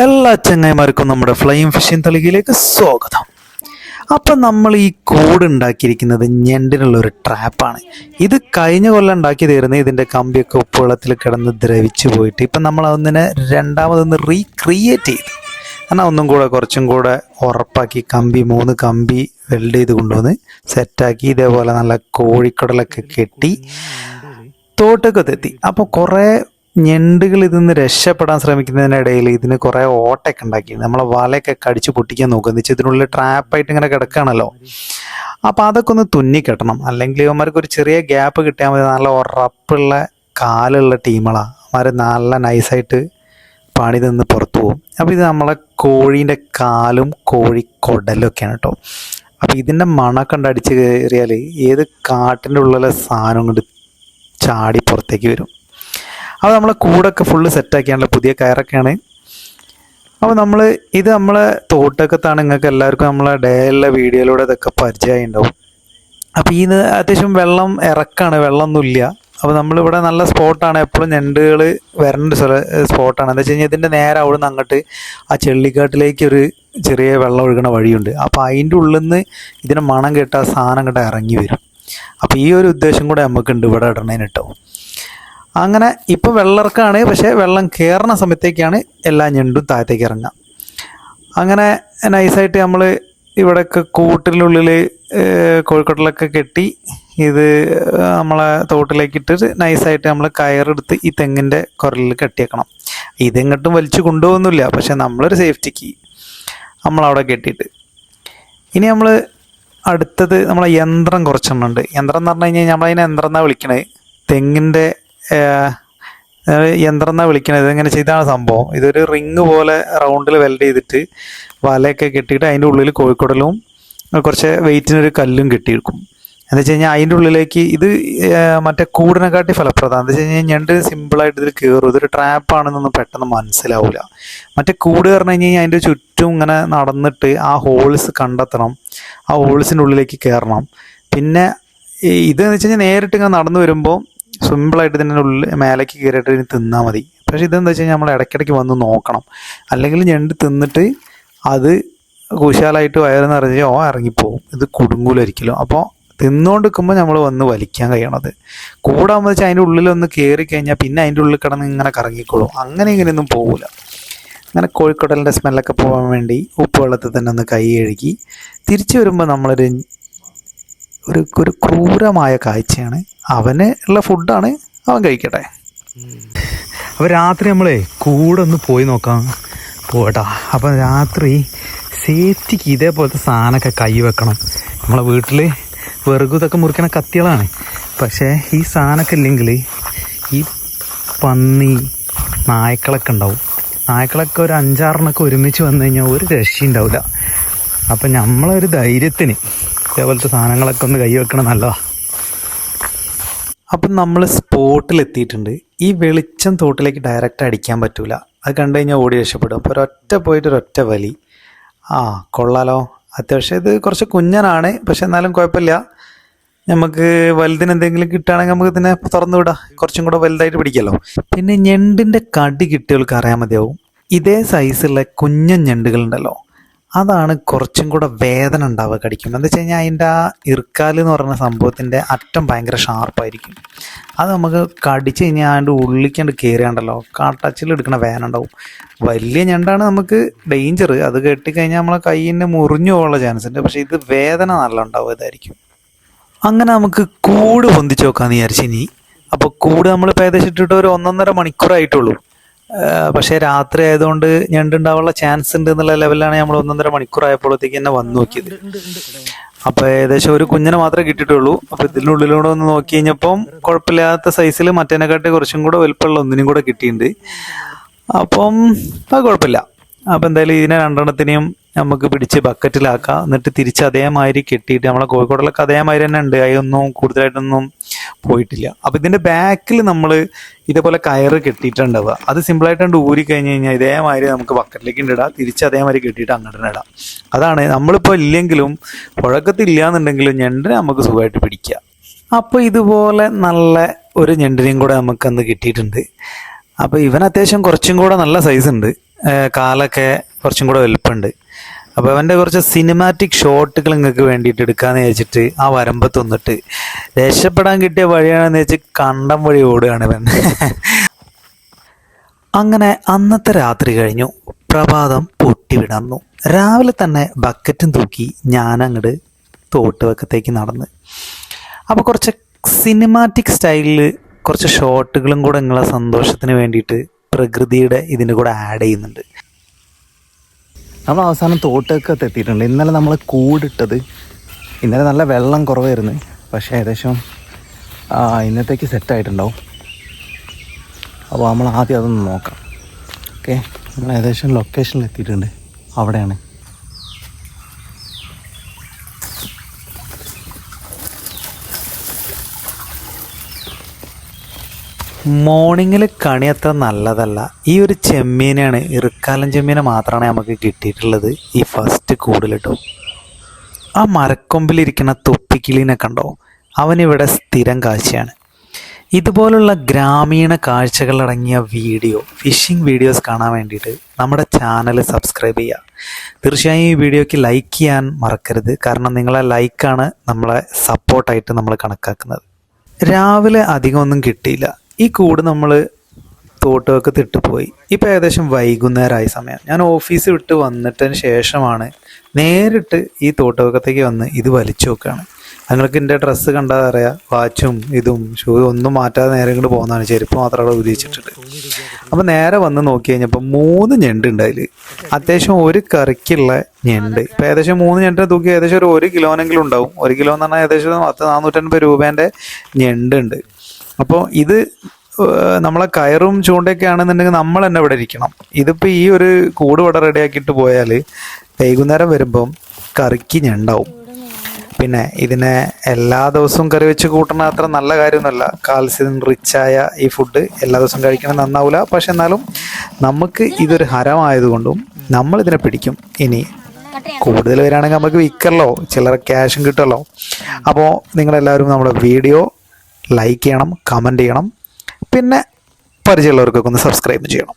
എല്ലാ ചങ്ങായിമാർക്കും നമ്മുടെ flying phishing തളികയിലേക്ക് സ്വാഗതം. അപ്പം നമ്മൾ ഈ കൂട് ഉണ്ടാക്കിയിരിക്കുന്നത് ഞണ്ടിനുള്ള ഒരു ട്രാപ്പാണ്. ഇത് കഴിഞ്ഞ കൊല്ലം ഉണ്ടാക്കിയതായിരുന്നു. ഇതിൻ്റെ കമ്പിയൊക്കെ ഉപ്പുവെള്ളത്തിൽ കിടന്ന് ദ്രവിച്ചു പോയിട്ട് ഇപ്പം നമ്മൾ അതിനെ രണ്ടാമതൊന്ന് റീക്രിയേറ്റ് ചെയ്തു. എന്നാൽ ഒന്നും കൂടെ കുറച്ചും കൂടെ ഉറപ്പാക്കി കമ്പി 3 കമ്പി വെൽഡ് ചെയ്ത് കൊണ്ടുവന്ന് സെറ്റാക്കി ഇതേപോലെ നല്ല കോഴിക്കടലൊക്കെ കെട്ടി തോട്ടൊക്കെ എത്തി. അപ്പോൾ കുറേ ഞണ്ടുകൾ ഇതിൽ നിന്ന് രക്ഷപ്പെടാൻ ശ്രമിക്കുന്നതിനിടയിൽ ഇതിന് കുറേ ഓട്ടയൊക്കെ ഉണ്ടാക്കി നമ്മളെ വലയൊക്കെ കടിച്ച് പൊട്ടിക്കാൻ നോക്കുക. എന്ന് വെച്ചാൽ ഇതിനുള്ളിൽ ട്രാപ്പായിട്ട് ഇങ്ങനെ കിടക്കുകയാണല്ലോ. അപ്പോൾ അതൊക്കെ ഒന്ന് തുന്നിക്കെട്ടണം, അല്ലെങ്കിൽ ഇവന്മാർക്ക് ഒരു ചെറിയ ഗ്യാപ്പ് കിട്ടിയാൽ മതി. നല്ല ഉറപ്പുള്ള കാലുള്ള ടീമുകളാണ് അവന്മാർ, നല്ല നൈസായിട്ട് പണി നിന്ന് പുറത്തു പോകും. അപ്പോൾ ഇത് നമ്മളെ കോഴീൻ്റെ കാലും കോഴിക്കൊടലും ഒക്കെയാണ് കേട്ടോ. അപ്പോൾ ഇതിൻ്റെ മണമൊക്കെ അടിച്ച് കയറിയാൽ ഏത് കാട്ടിൻ്റെ ഉള്ളിലെ സാധനം കൊണ്ട് ചാടി പുറത്തേക്ക് വരും. അപ്പോൾ നമ്മളെ കൂടൊക്കെ ഫുള്ള് സെറ്റാക്കിയാണല്ലോ, പുതിയ കയറൊക്കെയാണ്. അപ്പോൾ ഇത് നമ്മളെ തോട്ടൊക്കത്താണ്. നിങ്ങൾക്ക് എല്ലാവർക്കും നമ്മളെ ഡേയിലെ വീഡിയോയിലൂടെ ഇതൊക്കെ പരിചയമായി ഉണ്ടാവും. അപ്പോൾ അത്യാവശ്യം വെള്ളം ഇറക്കാണ്, വെള്ളമൊന്നുമില്ല. അപ്പോൾ നമ്മളിവിടെ നല്ല സ്പോട്ടാണ്, എപ്പോഴും ഞണ്ടുകൾ വരേണ്ട സ്പോട്ടാണ്. എന്താ വെച്ച് കഴിഞ്ഞാൽ ഇതിൻ്റെ നേരെ അവിടെ നിന്ന് അങ്ങോട്ട് ആ ചെള്ളിക്കാട്ടിലേക്ക് ഒരു ചെറിയ വെള്ളം ഒഴുകണ വഴിയുണ്ട്. അപ്പോൾ അതിൻ്റെ ഉള്ളിൽ നിന്ന് ഇതിന് മണം കേട്ട് ആ സാധനം അങ്ങോട്ട് ഇറങ്ങി വരും. അപ്പോൾ ഈ ഒരു ഉദ്ദേശം കൂടെ നമുക്കുണ്ട് ഇവിടെ ഇടണേന് കേട്ടോ. അങ്ങനെ ഇപ്പോൾ വെള്ളമിറക്കാണ്, പക്ഷേ വെള്ളം കയറുന്ന സമയത്തേക്കാണ് എല്ലാ ഞണ്ടും താഴത്തേക്ക് ഇറങ്ങുക. അങ്ങനെ നൈസായിട്ട് നമ്മൾ ഇവിടെയൊക്കെ കൂട്ടിനുള്ളിൽ കോഴിക്കോട്ടിലൊക്കെ കെട്ടി ഇത് നമ്മളെ തോട്ടിലേക്ക് ഇട്ടിട്ട് നൈസായിട്ട് നമ്മൾ കയറെടുത്ത് ഈ തെങ്ങിൻ്റെ കുരലിൽ കെട്ടിയേക്കണം. ഇതെങ്ങോട്ടും വലിച്ചു കൊണ്ടുപോകുന്നില്ല, പക്ഷെ നമ്മളൊരു സേഫ്റ്റിക്ക് നമ്മളവിടെ കെട്ടിയിട്ട് ഇനി നമ്മൾ അടുത്തത് നമ്മളെ യന്ത്രം കുറച്ചെണ്ണം ഉണ്ട്. യന്ത്രം എന്ന് പറഞ്ഞു കഴിഞ്ഞാൽ നമ്മളതിനെ യന്ത്രം എന്നാണ് വിളിക്കണത്. തെങ്ങിൻ്റെ യന്ത്രം എന്നാണ് വിളിക്കണത്. ഇതെങ്ങനെ ചെയ്താണ് സംഭവം. ഇതൊരു റിങ് പോലെ റൗണ്ടിൽ വെൽഡ് ചെയ്തിട്ട് വലയൊക്കെ കെട്ടിയിട്ട് അതിൻ്റെ ഉള്ളിൽ കോഴിക്കോടലും കുറച്ച് വെയിറ്റിനൊരു കല്ലും കെട്ടിയെടുക്കും. എന്താ വെച്ച് കഴിഞ്ഞാൽ അതിൻ്റെ ഉള്ളിലേക്ക് ഇത് മറ്റേ കൂടിനെക്കാട്ടി ഫലപ്രദമാണ്. എന്താ വെച്ച് കഴിഞ്ഞാൽ ഞണ്ട് സിമ്പിളായിട്ട് ഇതിൽ കയറും. ഇതൊരു ട്രാപ്പാണെന്നൊന്നും പെട്ടെന്ന് മനസ്സിലാവില്ല. മറ്റേ കൂട് പറഞ്ഞു കഴിഞ്ഞാൽ അതിൻ്റെ ചുറ്റും ഇങ്ങനെ നടന്നിട്ട് ആ ഹോൾസ് കണ്ടെത്തണം, ആ ഹോൾസിൻ്റെ ഉള്ളിലേക്ക് കയറണം. പിന്നെ ഇതെന്ന് വെച്ച് കഴിഞ്ഞാൽ നേരിട്ട് ഇങ്ങനെ നടന്നു വരുമ്പോൾ സിമ്പിളായിട്ട് ഇതിൻ്റെ ഉള്ളിൽ മേലേക്ക് കയറിയിട്ട് ഇതിന് തിന്നാൽ മതി. പക്ഷേ ഇതെന്താ വെച്ച് കഴിഞ്ഞാൽ നമ്മൾ ഇടയ്ക്കിടയ്ക്ക് വന്ന് നോക്കണം, അല്ലെങ്കിൽ ഞണ്ട് തിന്നിട്ട് അത് കുശാലായിട്ട് വയറ് നിറഞ്ഞ് ഇറങ്ങിപ്പോവും. ഇത് കുടുങ്ങൂലായിരിക്കുമല്ലോ. അപ്പോൾ തിന്നുകൊണ്ടിരിക്കുമ്പോൾ നമ്മൾ വന്ന് വലിക്കാൻ കഴിയണത്. കൂടാകുമ്പോൾ വെച്ചാൽ അതിൻ്റെ ഉള്ളിലൊന്ന് കയറി കഴിഞ്ഞാൽ പിന്നെ അതിൻ്റെ ഉള്ളിൽ കിടന്ന് ഇങ്ങനെ കറങ്ങിക്കോളും. അങ്ങനെ ഇങ്ങനെയൊന്നും പോകില്ല. അങ്ങനെ കോഴിക്കോടലിൻ്റെ സ്മെല്ലൊക്കെ പോകാൻ വേണ്ടി ഉപ്പ് വെള്ളത്തിൽ തന്നെ ഒന്ന് കൈ കഴുകി തിരിച്ചു വരുമ്പോൾ നമ്മളൊരു ക്രൂരമായ കാഴ്ചയാണ്. അവന് ഉള്ള ഫുഡാണ്, അവൻ കഴിക്കട്ടെ. അപ്പോൾ രാത്രി നമ്മളെ കൂടെ ഒന്ന് പോയി നോക്കാം പോട്ടാ. അപ്പം രാത്രി സേഫ്റ്റിക്ക് ഇതേപോലത്തെ സാധനമൊക്കെ കൈ വെക്കണം. നമ്മളെ വീട്ടിൽ വെറുകുതൊക്കെ മുറിക്കണ കത്തികളാണ്. പക്ഷേ ഈ സാധനമൊക്കെ ഇല്ലെങ്കിൽ ഈ പന്നി നായ്ക്കളൊക്കെ ഉണ്ടാവും. നായ്ക്കളൊക്കെ ഒരു 5-6 ഒരുമിച്ച് വന്നു കഴിഞ്ഞാൽ ഒരു രക്ഷയുണ്ടാവില്ല. അപ്പം നമ്മളൊരു ധൈര്യത്തിന് ഇതേപോലത്തെ സാധനങ്ങളൊക്കെ ഒന്ന് കൈ വെക്കണം, നല്ലതാണ്. അപ്പം നമ്മൾ സ്പോട്ടിലെത്തിയിട്ടുണ്ട്. ഈ വെളിച്ചം തോട്ടിലേക്ക് ഡയറക്റ്റ് അടിക്കാൻ പറ്റൂല, അത് കണ്ടു കഴിഞ്ഞാൽ ഓടി രക്ഷപ്പെടും. അപ്പോൾ ഒരൊറ്റ വലി. കൊള്ളാലോ. അത്യാവശ്യം ഇത് കുറച്ച് കുഞ്ഞനാണ്, പക്ഷെ എന്നാലും കുഴപ്പമില്ല. നമുക്ക് വലുതിന് എന്തെങ്കിലും കിട്ടുകയാണെങ്കിൽ നമുക്ക് ഇതിനെ തുറന്നു വിടാം, കുറച്ചും കൂടെ വലുതായിട്ട് പിടിക്കാമല്ലോ. പിന്നെ ഞണ്ടിൻ്റെ കടി കിട്ടിയവർക്ക് അറിയാൻ മതിയാവും. ഇതേ സൈസുള്ള കുഞ്ഞൻ ഞണ്ടുകളുണ്ടല്ലോ, അതാണ് കുറച്ചും കൂടെ വേദന ഉണ്ടാവുക കടിക്കുമ്പോൾ. എന്താ വെച്ച് കഴിഞ്ഞാൽ അതിൻ്റെ ആ ഇറുക്കാൽ എന്ന് പറയുന്ന സംഭവത്തിൻ്റെ അറ്റം ഭയങ്കര ഷാർപ്പായിരിക്കും. അത് നമുക്ക് കടിച്ച് കഴിഞ്ഞാൽ അതിൻ്റെ ഉള്ളിക്കാണ്ട് കയറിയാണ്ടല്ലോ ടച്ചിലെടുക്കണ വേദന ഉണ്ടാവും. വലിയ ഞണ്ടാണ് നമുക്ക് ഡേഞ്ചർ. അത് കെട്ടിക്കഴിഞ്ഞാൽ നമ്മളെ കയ്യിന് മുറിഞ്ഞു പോകാനുള്ള ചാൻസ് ഉണ്ട്. പക്ഷേ ഇത് വേദന നല്ല ഉണ്ടാവും, ഇതായിരിക്കും. അങ്ങനെ നമുക്ക് കൂട് പൊന്തിച്ച് നോക്കാമെന്ന് വിചാരിച്ചു ഇനി. അപ്പോൾ കൂട് നമ്മളിപ്പോൾ ഏകദേശം ഇട്ടിട്ട് ഒരു 1.5 മണിക്കൂറായിട്ടുള്ളൂ. പക്ഷേ രാത്രി ആയതുകൊണ്ട് ഞണ്ടുണ്ടാവാനുള്ള ചാൻസ് ഉണ്ട് എന്നുള്ള ലെവലിലാണ് നമ്മൾ 1.5 മണിക്കൂറായപ്പോഴത്തേക്ക് തന്നെ വന്നു നോക്കിയത്. അപ്പോൾ ഏകദേശം ഒരു കുഞ്ഞിനെ മാത്രമേ കിട്ടിയിട്ടുള്ളൂ. അപ്പോൾ ഇതിനുള്ളിലൂടെ ഒന്ന് നോക്കി കഴിഞ്ഞപ്പം കുഴപ്പമില്ലാത്ത സൈസിൽ മറ്റേനെക്കാട്ടി കുറച്ചും കൂടെ വലുപ്പമുള്ള ഒന്നിനും കൂടെ കിട്ടിയിട്ടുണ്ട്. അപ്പം അത് കുഴപ്പമില്ല. അപ്പോൾ എന്തായാലും ഇതിനെ 2 നമുക്ക് പിടിച്ച് ബക്കറ്റിലാക്കാം. എന്നിട്ട് തിരിച്ച് അതേമാതിരി കെട്ടിയിട്ട് നമ്മളെ കോഴിക്കോടിലൊക്കെ അതേമാതിരി തന്നെ ഉണ്ട്, അതൊന്നും കൂടുതലായിട്ടൊന്നും പോയിട്ടില്ല. അപ്പോൾ ഇതിൻ്റെ ബാക്കിൽ നമ്മൾ ഇതേപോലെ കയറ് കെട്ടിയിട്ടുണ്ടാവുക. അത് സിമ്പിളായിട്ട് ഊരി കഴിഞ്ഞ് കഴിഞ്ഞാൽ ഇതേമാതിരി നമുക്ക് ബക്കറ്റിലേക്ക് ഇടാം, തിരിച്ച് അതേമാതിരി കെട്ടിയിട്ട് അങ്ങോട്ട് ഇടാം. അതാണ് നമ്മളിപ്പോൾ ഇല്ലെങ്കിലും പുഴക്കത്തില്ല എന്നുണ്ടെങ്കിലും ഞണ്ടിനെ നമുക്ക് സുഖമായിട്ട് പിടിക്കുക. അപ്പോൾ ഇതുപോലെ നല്ല ഒരു ഞണ്ടിനെയും കൂടെ നമുക്കന്ന് കിട്ടിയിട്ടുണ്ട്. അപ്പോൾ ഇവൻ അത്യാവശ്യം കുറച്ചും കൂടെ നല്ല സൈസ് ഉണ്ട്. കാലൊക്കെ കുറച്ചും കൂടെ വലുപ്പമുണ്ട്. അപ്പോൾ അവൻ്റെ കുറച്ച് സിനിമാറ്റിക് ഷോട്ടുകൾ നിങ്ങൾക്ക് വേണ്ടിയിട്ട് എടുക്കാമെന്ന് വിചാരിച്ചിട്ട് ആ വരമ്പത്ത് വന്നിട്ട് രക്ഷപ്പെടാൻ കിട്ടിയ വഴിയാണെന്ന് വെച്ച് കണ്ടം വഴി ഓടുകയാണ് ഇവൻ. അങ്ങനെ അന്നത്തെ രാത്രി കഴിഞ്ഞു. പ്രഭാതം പൊട്ടിവിടർന്നു. രാവിലെ തന്നെ ബക്കറ്റും തൂക്കി ഞാനങ്ങോട്ട് തോട്ടുവക്കത്തേക്ക് നടന്ന്. അപ്പോൾ കുറച്ച് സിനിമാറ്റിക് സ്റ്റൈലിൽ കുറച്ച് ഷോട്ടുകളും കൂടെ നിങ്ങളെ സന്തോഷത്തിന് വേണ്ടിയിട്ട് പ്രകൃതിയുടെ ഇതിൻ്റെ കൂടെ ആഡ് ചെയ്യുന്നുണ്ട്. നമ്മൾ അവസാനം തോട്ടൊക്കെ എത്തിയിട്ടുണ്ട്. ഇന്നലെ നമ്മൾ കൂടിട്ടത്, ഇന്നലെ നല്ല വെള്ളം കുറവായിരുന്നു, പക്ഷേ ഏകദേശം ഇന്നത്തേക്ക് സെറ്റായിട്ടുണ്ടാവും. അപ്പോൾ നമ്മൾ ആദ്യം അതൊന്ന് നോക്കാം. ഓക്കെ, നമ്മൾ ഏകദേശം ലൊക്കേഷനിൽ എത്തിയിട്ടുണ്ട്. അവിടെയാണ്. മോർണിംഗിൽ കണി അത്ര നല്ലതല്ല. ഈ ഒരു ചെമ്മീനാണ്, ഇറുക്കാലൻ ചെമ്മീനെ മാത്രമാണ് നമുക്ക് കിട്ടിയിട്ടുള്ളത് ഈ ഫസ്റ്റ് കൂടുതൽ കേട്ടോ. ആ മരക്കൊമ്പിലിരിക്കുന്ന തൊപ്പിക്കിളീനെ കണ്ടോ, അവനിവിടെ സ്ഥിരം കാഴ്ചയാണ്. ഇതുപോലുള്ള ഗ്രാമീണ കാഴ്ചകളടങ്ങിയ ഫിഷിംഗ് വീഡിയോസ് കാണാൻ വേണ്ടിയിട്ട് നമ്മുടെ ചാനൽ സബ്സ്ക്രൈബ് ചെയ്യുക. തീർച്ചയായും ഈ വീഡിയോയ്ക്ക് ലൈക്ക് ചെയ്യാൻ മറക്കരുത്. കാരണം നിങ്ങളെ ലൈക്കാണ് നമ്മളെ സപ്പോർട്ടായിട്ട് നമ്മൾ കണക്കാക്കുന്നത്. രാവിലെ അധികം ഒന്നും കിട്ടിയില്ല. ഈ കൂട് നമ്മൾ തോട്ടുവക്കത്ത് ഇട്ട് പോയി. ഇപ്പോൾ ഏകദേശം വൈകുന്നേരമായ സമയം. ഞാൻ ഓഫീസ് വിട്ട് വന്നിട്ടതിന് ശേഷമാണ് നേരിട്ട് ഈ തോട്ടുവക്കത്തേക്ക് വന്ന് ഇത് വലിച്ചു നോക്കുകയാണ്. നിങ്ങൾക്ക് എൻ്റെ ഡ്രസ്സ് കണ്ടാൽ അറിയാം, വാച്ചും ഇതും ഷൂ ഒന്നും മാറ്റാതെ നേരെ ഇങ്ങോട്ട് പോകുന്നതാണ്. ചെരുപ്പ് മാത്രം അവിടെ ഉപയോഗിച്ചിട്ടുണ്ട്. അപ്പോൾ നേരെ വന്ന് നോക്കി കഴിഞ്ഞപ്പോൾ 3 ഞണ്ട് ഉണ്ട് അതിൽ. അത്യാവശ്യം ഒരു കറിക്കുള്ള ഞണ്ട്. ഇപ്പോൾ ഏകദേശം 3 ഞണ്ടിനെ തൂക്കി ഏകദേശം ഒരു 1 കിലോനെങ്കിലും ഉണ്ടാവും. 1 കിലോ എന്ന് പറഞ്ഞാൽ ഏകദേശം 450 രൂപേൻ്റെ ഞണ്ടുണ്ട്. അപ്പോൾ ഇത് നമ്മളെ കയറും ചൂണ്ടയൊക്കെ ആണെന്നുണ്ടെങ്കിൽ നമ്മൾ തന്നെ ഇവിടെ ഇരിക്കണം. ഇതിപ്പോൾ ഈ ഒരു കൂട് ഇവിടെ റെഡിയാക്കിയിട്ട് പോയാൽ വൈകുന്നേരം വരുമ്പം കറിക്ക് ഞണ്ടാവും. പിന്നെ ഇതിനെ എല്ലാ ദിവസവും കറി വെച്ച് കൂട്ടണ അത്ര നല്ല കാര്യമൊന്നുമല്ല. കാൽസ്യം റിച്ചായ ഈ ഫുഡ് എല്ലാ ദിവസവും കഴിക്കണം നന്നാവില്ല. പക്ഷെ എന്നാലും നമുക്ക് ഇതൊരു ഹരമായതുകൊണ്ടും നമ്മളിതിനെ പിടിക്കും. ഇനി കൂടുതൽ വരികയാണെങ്കിൽ നമുക്ക് വിൽക്കല്ലോ, ചിലർ ക്യാഷും കിട്ടുമല്ലോ. അപ്പോൾ നിങ്ങളെല്ലാവരും നമ്മുടെ വീഡിയോ ലൈക്ക് ചെയ്യണം, കമൻറ്റ് ചെയ്യണം, പിന്നെ പരിചയമുള്ളവർക്കൊക്കെ ഒന്ന് സബ്സ്ക്രൈബ് ചെയ്യണം.